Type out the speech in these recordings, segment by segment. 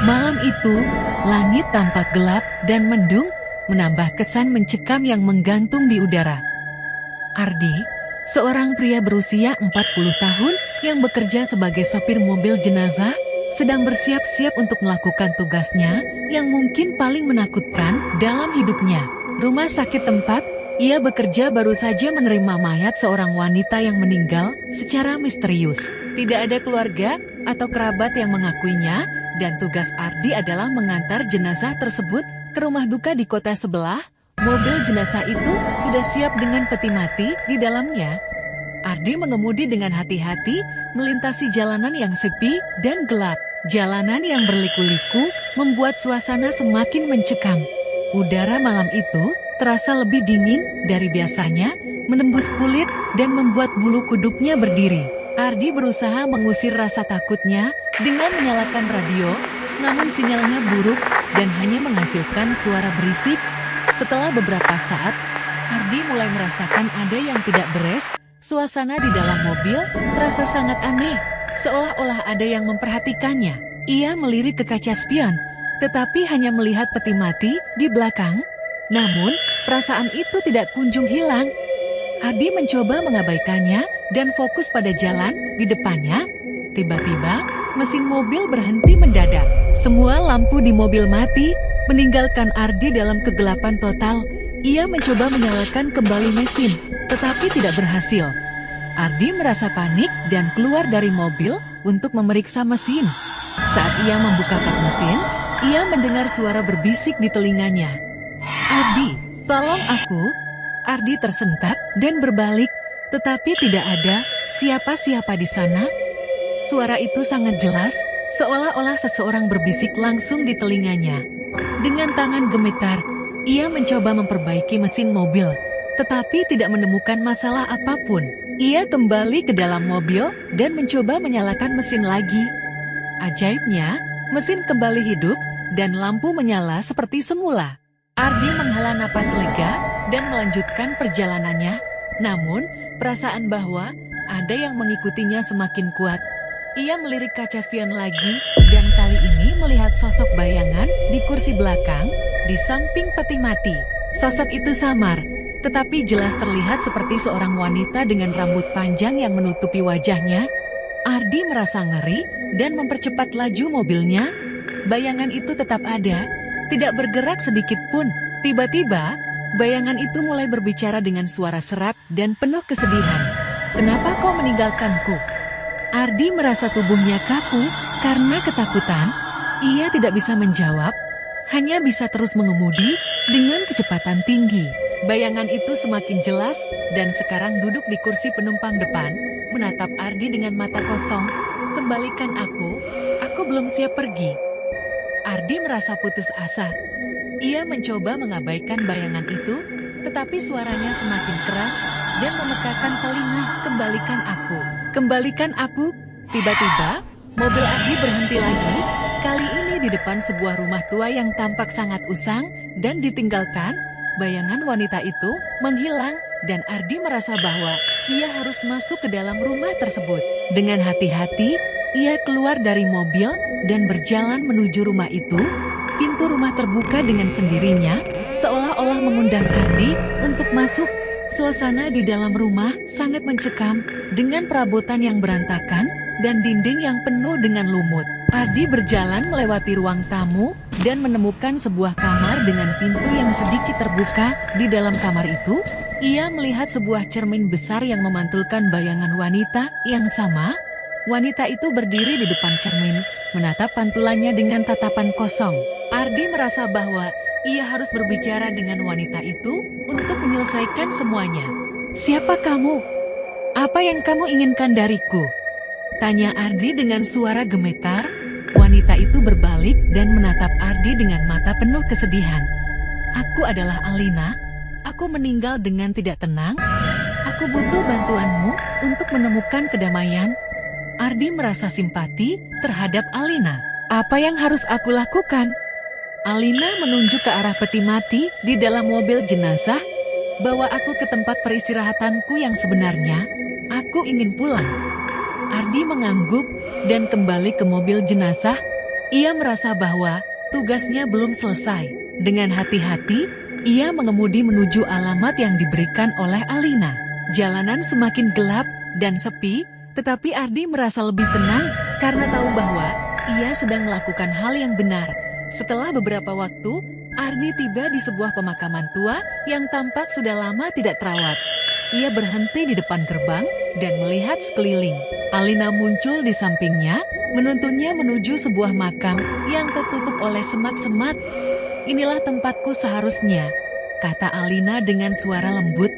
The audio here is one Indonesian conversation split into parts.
Malam itu, langit tampak gelap dan mendung, menambah kesan mencekam yang menggantung di udara. Ardi, seorang pria berusia 40 tahun yang bekerja sebagai sopir mobil jenazah, sedang bersiap-siap untuk melakukan tugasnya yang mungkin paling menakutkan dalam hidupnya. Rumah sakit tempat ia bekerja baru saja menerima mayat seorang wanita yang meninggal secara misterius. Tidak ada keluarga atau kerabat yang mengakuinya, dan tugas Ardi adalah mengantar jenazah tersebut ke rumah duka di kota sebelah. Mobil jenazah itu sudah siap dengan peti mati di dalamnya. Ardi mengemudi dengan hati-hati, melintasi jalanan yang sepi dan gelap. Jalanan yang berliku-liku membuat suasana semakin mencekam. Udara malam itu terasa lebih dingin dari biasanya, menembus kulit dan membuat bulu kuduknya berdiri. Ardi berusaha mengusir rasa takutnya dengan menyalakan radio, namun sinyalnya buruk dan hanya menghasilkan suara berisik. Setelah beberapa saat, Ardi mulai merasakan ada yang tidak beres. Suasana di dalam mobil terasa sangat aneh, seolah-olah ada yang memperhatikannya. Ia melirik ke kaca spion, tetapi hanya melihat peti mati di belakang. Namun, perasaan itu tidak kunjung hilang. Ardi mencoba mengabaikannya dan fokus pada jalan di depannya. Tiba-tiba, mesin mobil berhenti mendadak. Semua lampu di mobil mati, meninggalkan Ardi dalam kegelapan total. Ia mencoba menyalakan kembali mesin, tetapi tidak berhasil. Ardi merasa panik dan keluar dari mobil untuk memeriksa mesin. Saat ia membuka kap mesin, ia mendengar suara berbisik di telinganya. "Ardi, tolong aku." Ardi tersentak dan berbalik, tetapi tidak ada siapa-siapa di sana. Suara itu sangat jelas, seolah-olah seseorang berbisik langsung di telinganya. Dengan tangan gemetar, ia mencoba memperbaiki mesin mobil, tetapi tidak menemukan masalah apapun. Ia kembali ke dalam mobil dan mencoba menyalakan mesin lagi. Ajaibnya, mesin kembali hidup dan lampu menyala seperti semula. Ardi menghela napas lega dan melanjutkan perjalanannya. Namun, perasaan bahwa ada yang mengikutinya semakin kuat. Ia melirik kaca spion lagi, dan kali ini melihat sosok bayangan di kursi belakang, di samping peti mati. Sosok itu samar, tetapi jelas terlihat seperti seorang wanita dengan rambut panjang yang menutupi wajahnya. Ardi merasa ngeri dan mempercepat laju mobilnya. Bayangan itu tetap ada, tidak bergerak sedikit pun. Tiba-tiba, bayangan itu mulai berbicara dengan suara serak dan penuh kesedihan. "Kenapa kau meninggalkanku?" Ardi merasa tubuhnya kaku karena ketakutan. Ia tidak bisa menjawab, hanya bisa terus mengemudi dengan kecepatan tinggi. Bayangan itu semakin jelas dan sekarang duduk di kursi penumpang depan, menatap Ardi dengan mata kosong. "Kembalikan aku belum siap pergi." Ardi merasa putus asa. Ia mencoba mengabaikan bayangan itu, tetapi suaranya semakin keras dan memekakan telinga. "Kembalikan aku. Kembalikan aku." Tiba-tiba, mobil Ardi berhenti lagi, kali ini di depan sebuah rumah tua yang tampak sangat usang dan ditinggalkan. Bayangan wanita itu menghilang dan Ardi merasa bahwa ia harus masuk ke dalam rumah tersebut. Dengan hati-hati, ia keluar dari mobil dan berjalan menuju rumah itu. Pintu rumah terbuka dengan sendirinya, seolah-olah mengundang Ardi untuk masuk. Suasana di dalam rumah sangat mencekam, dengan perabotan yang berantakan dan dinding yang penuh dengan lumut. Ardi berjalan melewati ruang tamu dan menemukan sebuah kamar dengan pintu yang sedikit terbuka. Di dalam kamar itu, ia melihat sebuah cermin besar yang memantulkan bayangan wanita yang sama. Wanita itu berdiri di depan cermin, menatap pantulannya dengan tatapan kosong. Ardi merasa bahwa ia harus berbicara dengan wanita itu untuk menyelesaikan semuanya. "Siapa kamu? Apa yang kamu inginkan dariku?" tanya Ardi dengan suara gemetar. Wanita itu berbalik dan menatap Ardi dengan mata penuh kesedihan. "Aku adalah Alina. Aku meninggal dengan tidak tenang. Aku butuh bantuanmu untuk menemukan kedamaian." Ardi merasa simpati terhadap Alina. "Apa yang harus aku lakukan?" Alina menunjuk ke arah peti mati di dalam mobil jenazah. "Bawa aku ke tempat peristirahatanku yang sebenarnya. Aku ingin pulang." Ardi mengangguk dan kembali ke mobil jenazah. Ia merasa bahwa tugasnya belum selesai. Dengan hati-hati, ia mengemudi menuju alamat yang diberikan oleh Alina. Jalanan semakin gelap dan sepi, tetapi Ardi merasa lebih tenang karena tahu bahwa ia sedang melakukan hal yang benar. Setelah beberapa waktu, Ardi tiba di sebuah pemakaman tua yang tampak sudah lama tidak terawat. Ia berhenti di depan gerbang dan melihat sekeliling. Alina muncul di sampingnya, menuntunnya menuju sebuah makam yang tertutup oleh semak-semak. "Inilah tempatku seharusnya," kata Alina dengan suara lembut.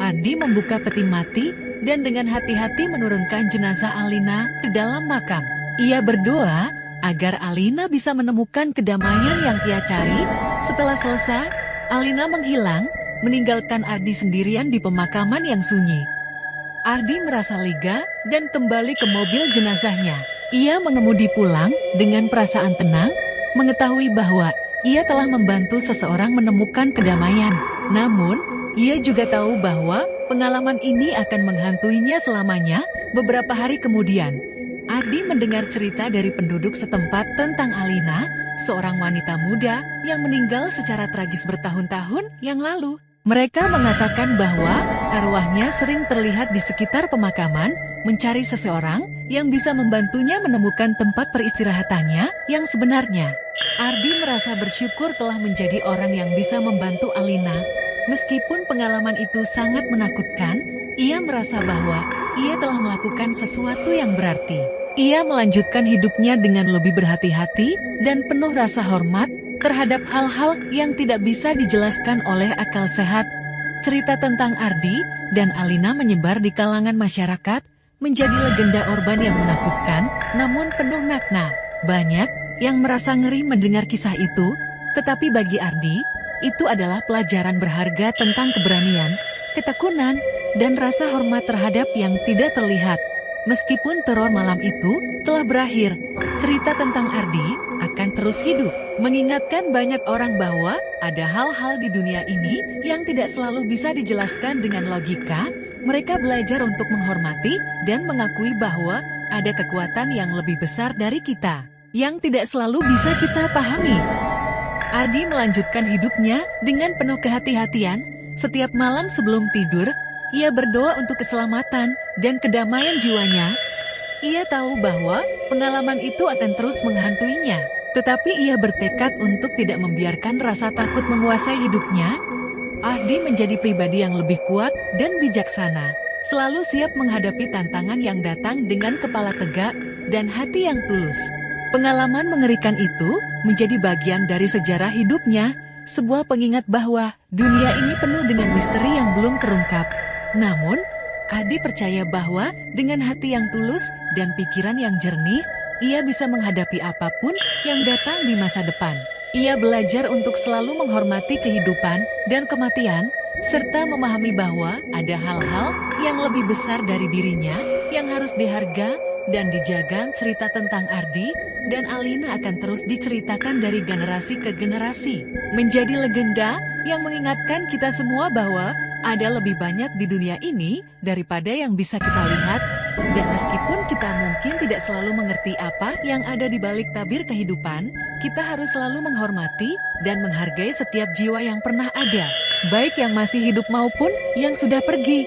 Ardi membuka peti mati dan dengan hati-hati menurunkan jenazah Alina ke dalam makam. Ia berdoa agar Alina bisa menemukan kedamaian yang ia cari. Setelah selesai, Alina menghilang, meninggalkan Ardi sendirian di pemakaman yang sunyi. Ardi merasa lega dan kembali ke mobil jenazahnya. Ia mengemudi pulang dengan perasaan tenang, mengetahui bahwa ia telah membantu seseorang menemukan kedamaian. Namun, ia juga tahu bahwa pengalaman ini akan menghantuinya selamanya. Beberapa hari kemudian, Ardi mendengar cerita dari penduduk setempat tentang Alina, seorang wanita muda yang meninggal secara tragis bertahun-tahun yang lalu. Mereka mengatakan bahwa arwahnya sering terlihat di sekitar pemakaman, mencari seseorang yang bisa membantunya menemukan tempat peristirahatannya yang sebenarnya. Ardi merasa bersyukur telah menjadi orang yang bisa membantu Alina. Meskipun pengalaman itu sangat menakutkan, ia merasa bahwa ia telah melakukan sesuatu yang berarti. Ia melanjutkan hidupnya dengan lebih berhati-hati dan penuh rasa hormat terhadap hal-hal yang tidak bisa dijelaskan oleh akal sehat. Cerita tentang Ardi dan Alina menyebar di kalangan masyarakat, menjadi legenda urban yang menakutkan, namun penuh makna. Banyak yang merasa ngeri mendengar kisah itu, tetapi bagi Ardi, itu adalah pelajaran berharga tentang keberanian, ketekunan, dan rasa hormat terhadap yang tidak terlihat. Meskipun teror malam itu telah berakhir, cerita tentang Ardi akan terus hidup, mengingatkan banyak orang bahwa ada hal-hal di dunia ini yang tidak selalu bisa dijelaskan dengan logika. Mereka belajar untuk menghormati dan mengakui bahwa ada kekuatan yang lebih besar dari kita, yang tidak selalu bisa kita pahami. Ardi melanjutkan hidupnya dengan penuh kehati-hatian. Setiap malam sebelum tidur, ia berdoa untuk keselamatan dan kedamaian jiwanya. Ia tahu bahwa pengalaman itu akan terus menghantuinya, tetapi ia bertekad untuk tidak membiarkan rasa takut menguasai hidupnya. Ardi menjadi pribadi yang lebih kuat dan bijaksana, selalu siap menghadapi tantangan yang datang dengan kepala tegak dan hati yang tulus. Pengalaman mengerikan itu menjadi bagian dari sejarah hidupnya, sebuah pengingat bahwa dunia ini penuh dengan misteri yang belum terungkap. Namun, Ardi percaya bahwa dengan hati yang tulus dan pikiran yang jernih, ia bisa menghadapi apapun yang datang di masa depan. Ia belajar untuk selalu menghormati kehidupan dan kematian, serta memahami bahwa ada hal-hal yang lebih besar dari dirinya yang harus dihargai dan dijaga. Cerita tentang Ardi dan Alina akan terus diceritakan dari generasi ke generasi, menjadi legenda yang mengingatkan kita semua bahwa ada lebih banyak di dunia ini daripada yang bisa kita lihat. Dan meskipun kita mungkin tidak selalu mengerti apa yang ada di balik tabir kehidupan, kita harus selalu menghormati dan menghargai setiap jiwa yang pernah ada, baik yang masih hidup maupun yang sudah pergi.